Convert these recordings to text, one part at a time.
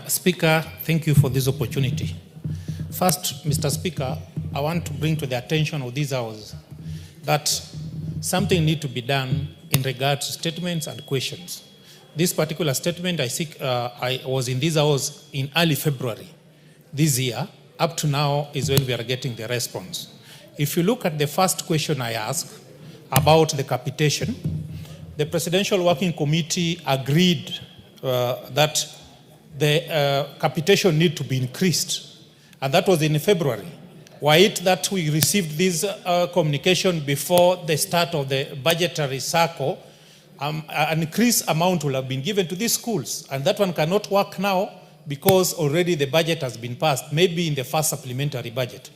Speaker, thank you for this opportunity. First, Mr. Speaker, I want to bring to the attention of this House that something needs to be done in regard to statements and questions. This particular statement, I was in this House in early February this year. Up to now is when we are getting the response. If you look at the first question I asked about the capitation, the Presidential Working Committee agreed that the capitation need to be increased, and that was in February. Why it that we received this communication before the start of the budgetary cycle, an increased amount will have been given to these schools, and that one cannot work now because already the budget has been passed, maybe in the first supplementary budget.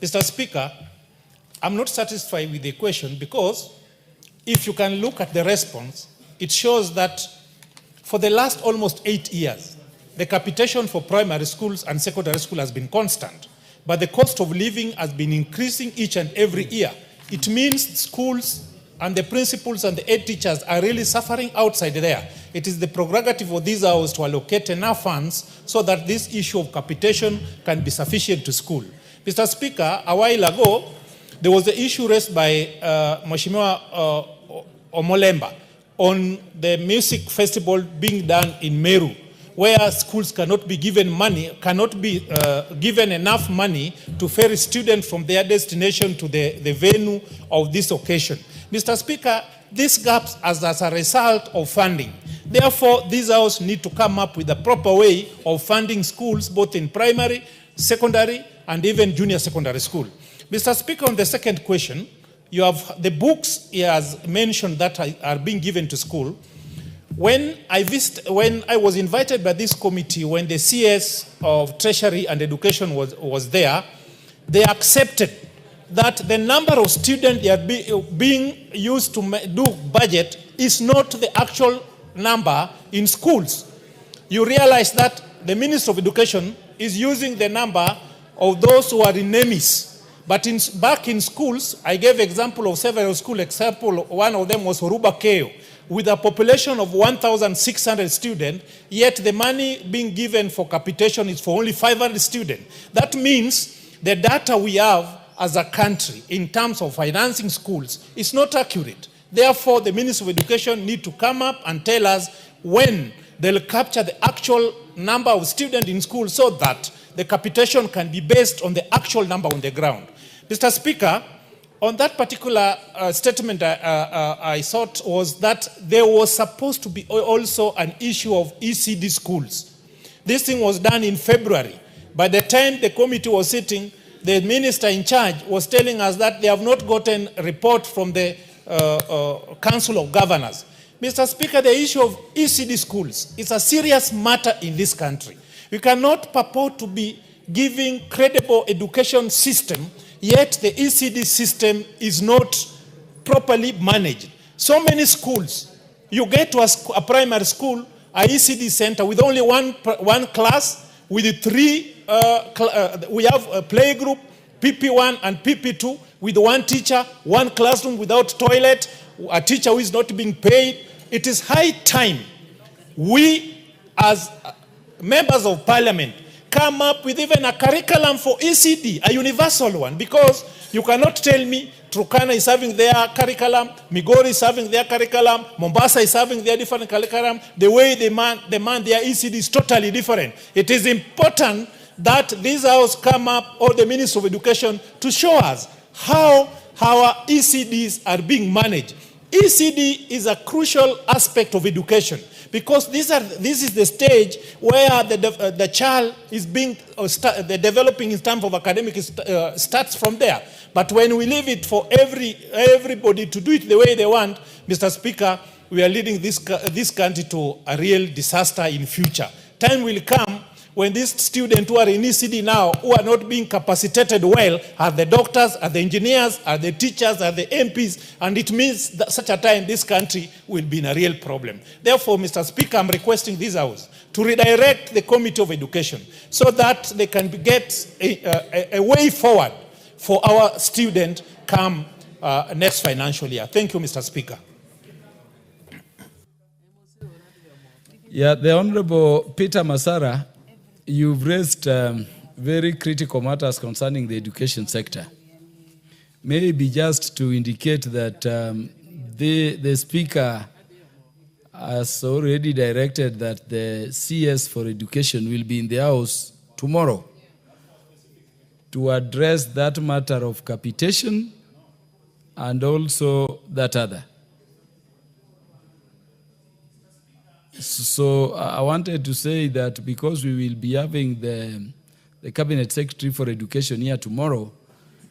Mr. Speaker, I'm not satisfied with the question because if you can look at the response, it shows that for the last almost 8 years, the capitation for primary schools and secondary school has been constant, but the cost of living has been increasing each and every year. It means schools and the principals and the head teachers are really suffering outside there. It is the prerogative of this House to allocate enough funds so that this issue of capitation can be sufficient to school. Mr. Speaker, a while ago, there was the issue raised by Mheshimiwa Omolemba on the music festival being done in Meru, where schools cannot be given money, cannot be given enough money to ferry students from their destination to the venue of this occasion. Mr. Speaker, these gaps as a result of funding. Therefore, this House need to come up with a proper way of funding schools, both in primary, secondary, and even junior secondary school. Mr. Speaker, on the second question, you have the books he has mentioned that are being given to school. When I was invited by this committee, when the CS of Treasury and Education was there, they accepted that the number of students that are being used to do budget is not the actual number in schools. You realize that the Minister of Education is using the number of those who are in NEMIS. But back in schools, I gave example of several schools. Example, one of them was Horuba Keo, with a population of 1,600 students, yet the money being given for capitation is for only 500 students. That means the data we have as a country in terms of financing schools is not accurate. Therefore, the Minister of Education need to come up and tell us when they'll capture the actual number of students in school so that the capitation can be based on the actual number on the ground. Mr. Speaker, on that particular statement I thought was that there was supposed to be also an issue of ECD schools. This thing was done in February. By the time the committee was sitting, the minister in charge was telling us that they have not gotten a report from the Council of Governors. Mr. Speaker, the issue of ECD schools is a serious matter in this country. We cannot purport to be giving credible education system, yet the ECD system is not properly managed. So many schools, you get to a primary school, a ECD center with only one class, with three, we have a playgroup, PP1 and PP2, with one teacher, one classroom without toilet, a teacher who is not being paid. It is high time we, as members of parliament, come up with even a curriculum for ECD, a universal one, because you cannot tell me Turkana is having their curriculum, Migori is having their curriculum, Mombasa is having their different curriculum. The way they man their ECD is totally different. It is important that this House come up, or the Minister of Education, to show us how our ECDs are being managed. ECD is a crucial aspect of education because this is the stage where the child is being, the developing in terms of academic starts from there. But when we leave it for everybody to do it the way they want, Mr. Speaker, we are leading this country to a real disaster in future. Time will come when these students who are in ECD now, who are not being capacitated well, are the doctors, are the engineers, are the teachers, are the MPs, and it means that such a time this country will be in a real problem. Therefore, Mr. Speaker, I'm requesting this House to redirect the Committee of Education so that they can get a way forward for our student come next financial year. Thank you, Mr. Speaker. Yeah, the Honorable Peter Masara, you've raised very critical matters concerning the education sector. Maybe just to indicate that the Speaker has already directed that the CS for Education will be in the House tomorrow to address that matter of capitation and also that other. So I wanted to say that because we will be having the Cabinet Secretary for Education here tomorrow,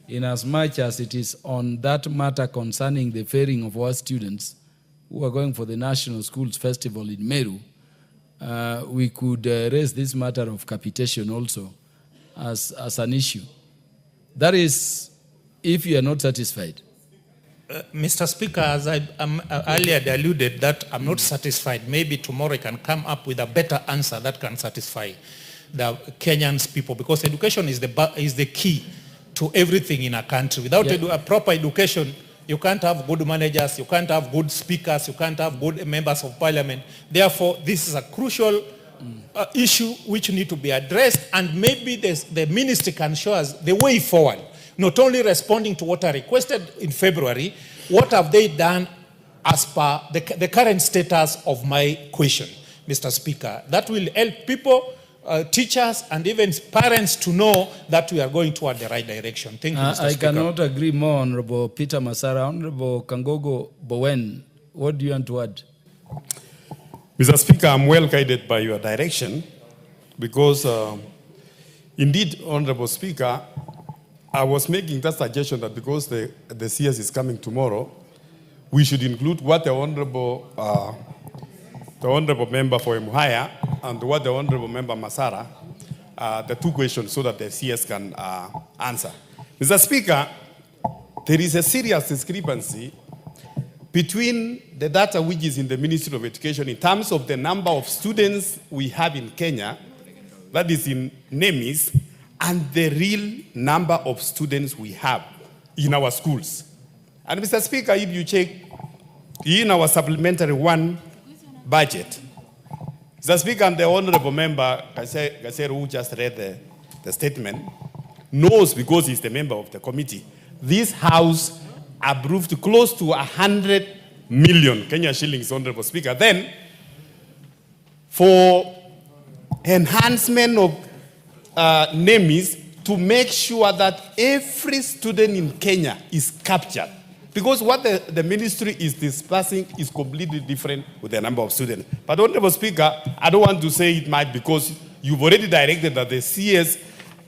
in as much as it is on that matter concerning the faring of our students who are going for the National Schools Festival in Meru, we could raise this matter of capitation also as an issue. That is, if you are not satisfied. Mr. Speaker, as I earlier alluded that I'm not satisfied, maybe tomorrow I can come up with a better answer that can satisfy the Kenyans people, because education is the key to everything in a country. Without a proper education, you can't have good managers, you can't have good speakers, you can't have good members of parliament. Therefore, this is a crucial issue which need to be addressed, and maybe the ministry can show us the way forward. Not only responding to what I requested in February, what have they done as per the current status of my question, Mr. Speaker? That will help people, teachers, and even parents to know that we are going toward the right direction. Thank you, Mr. I Speaker. cannot agree more, Honorable Peter Masara. Honorable Kangogo Bowen, what do you want to add? Mr. Speaker, I'm well guided by your direction because indeed, Honorable Speaker, I was making that suggestion that because the CS is coming tomorrow, we should include what the honorable member for Emuhaya and what the honorable member Masara, the two questions, so that the CS can answer. Mr. Speaker, there is a serious discrepancy between the data which is in the Ministry of Education in terms of the number of students we have in Kenya, that is in NEMIS, and the real number of students we have in our schools. And Mr. Speaker, if you check in our supplementary one budget, Mr. Speaker, and the honorable member, Gaseru, who just read the statement, knows because he's the member of the committee, this House approved close to 100 million Kenya shillings, Honorable Speaker. Then, for enhancement of NEMIS, to make sure that every student in Kenya is captured. Because what the ministry is discussing is completely different with the number of students. But Honorable Speaker, I don't want to say it might, because you've already directed that the CS,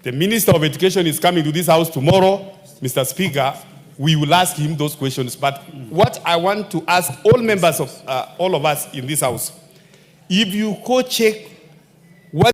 the Minister of Education, is coming to this House tomorrow. Mr. Speaker, we will ask him those questions. But what I want to ask all members of all of us in this House, if you go check